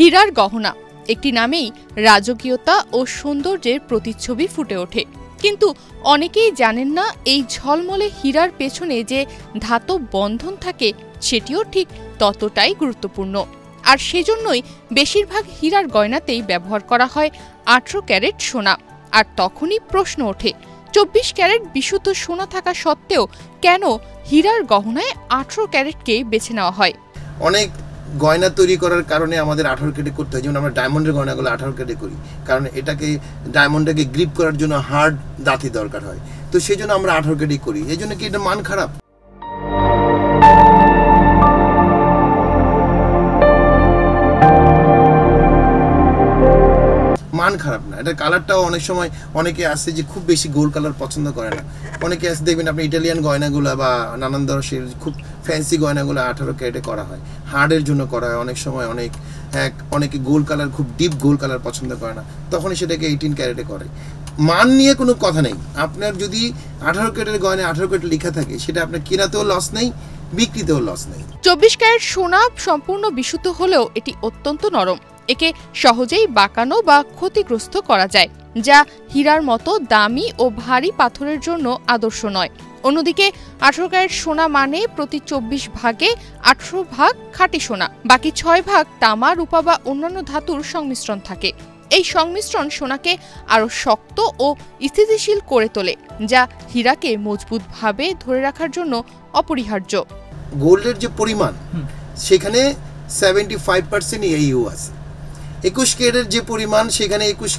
হীরার গহনা একটি নামেই রাজকীয়তা ও সৌন্দর্যের প্রতিচ্ছবি ফুটে ওঠে, কিন্তু অনেকেই জানেন না এই ঝলমলে হীরার পেছনে যে ধাতব বন্ধন থাকে সেটিও ঠিক ততটাই গুরুত্বপূর্ণ। আর সেজন্যই বেশিরভাগ হীরার গয়নাতেই ব্যবহার করা হয় 18 ক্যারেট সোনা। আর তখনই প্রশ্ন ওঠে, 24 ক্যারেট বিশুদ্ধ সোনা থাকা সত্ত্বেও কেন হীরার গহনায় 18 ক্যারেটকে বেছে নেওয়া হয়? অনেক গয়না তৈরি করার কারণে আমাদের 18 ক্যারেট করতে হয়। যেমন আমরা ডায়মন্ডের গয়নাগুলো 18 ক্যারেট করি, কারণ ডায়মন্ডটাকে গ্রিপ করার জন্য হার্ড দাঁতি দরকার হয়। তো সেই জন্য আমরা 18 ক্যারেট করি। এই জন্য কি এটা মান খারাপ? মান খারাপ না, এটা কালারটাও অনেক সময় অনেকে আছে যে খুব বেশি গোল্ড কালার পছন্দ করে না। অনেকে আছে দেখবেন আপনি ইটালিয়ান গয়নাগুলো বা নানান ধরনের খুব ফ্যান্সি গয়নাগুলো 18 ক্যারেটে করা হয়, হার্ডের জন্য করা হয়। অনেক সময় অনেকে গোল্ড কালার, খুব ডিপ গোল্ড কালার পছন্দ করে না, তখনই সেটাকে 18 ক্যারেটে করে। মান নিয়ে কোনো কথা নেই। আপনার যদি 18 ক্যারেটের গয়না 18 ক্যারেট লেখা থাকে, সেটা আপনার কেনাতেও লস নেই, বিক্রিতেও লস নেই। 24 ক্যারেট সোনা সম্পূর্ণ বিশুদ্ধ হলেও এটি অত্যন্ত নরম। একে সহজেই বাঁকানো বা ক্ষতিগ্রস্ত করা যায়, যা হীরার মতো দামি ও ভারী পাথরের জন্য আদর্শ নয়। অন্যদিকে 18 ক্যারেট সোনা মানে প্রতি 24 ভাগে 18 ভাগ খাঁটি সোনা, বাকি 6 ভাগ তামা, রূপা বা অন্যান্য ধাতুর সংমিশ্রণ থাকে। এই সংমিশ্রণ সোনাকে আরো শক্ত ও স্থিতিশীল করে তোলে, যা হীরাকে মজবুতভাবে ধরে রাখার জন্য অপরিহার্য। গোল্ডের যে পরিমাণ, সেখানে 75% এইউ আছে। 21 ক্যারেটের যে পরিমাণ, সেখানে 21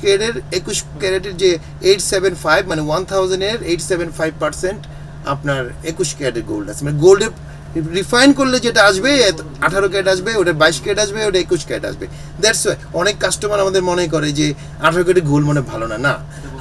ক্যারেটের যে 875 মানে 1000 এর 875% আপনার 21 ক্যারেটের গোল্ড আছে। মানে গোল্ডের রিফাইন করলে যেটা আসবে 18 ক্যারেট আসবে, ওটা 22 ক্যারেট আসবে, ওটা 21 ক্যারেট আসবে। দ্যাটস ওয়াই অনেক কাস্টমার আমাদের মনে করে যে 18 ক্যারেট গোল্ড মানে ভালো না। না,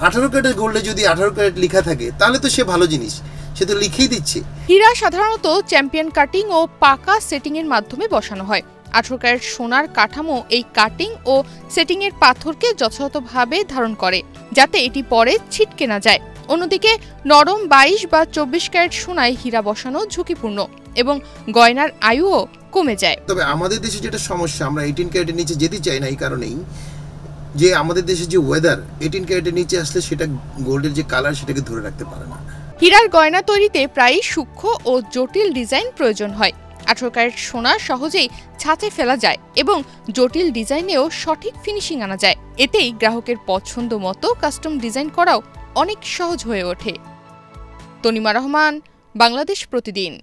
18 ক্যারেটের গোল্ডে যদি 18 ক্যারেট লেখা থাকে তাহলে তো সে ভালো জিনিস, সে তো লিখেই দিচ্ছে। হীরা সাধারণত চ্যাম্পিয়ন কাটিং ও পাকা সেটিং এর মাধ্যমে বসানো হয়। 18 ক্যারেট সোনার কাঠামো এই কাটিং ও সেটিং এর পাথরকে যথাযথভাবে ধারণ করে, যাতে এটি পরে ছিটকে না যায়। অন্যদিকে নরম 22 বা 24 ক্যারেট সোনায় হীরা বসানো ঝুঁকিপূর্ণ এবং গয়নার আয়ুও কমে যায়। তবে আমাদের দেশে যেটা সমস্যা, আমরা 18 ক্যারেটের নিচে যেতে চাই না এই কারণেই যে আমাদের দেশে যে ওয়েদার, 18 ক্যারেটের নিচে আসলে সেটা গোল্ডের যে কালার সেটাকে ধরে রাখতে পারে না। হীরার গয়না তৈরিতে প্রায়ই সূক্ষ্ম ও জটিল ডিজাইন প্রয়োজন হয়। 18 ক্যারেট সোনা সহজেই ছাঁচে ফেলা যায় এবং জটিল ডিজাইনেও সঠিক ফিনিশিং আনা যায়। এতেই গ্রাহকের পছন্দ মতো কাস্টম ডিজাইন করাও অনেক সহজ হয়ে ওঠে। তনিমা রহমান, বাংলাদেশ প্রতিদিন।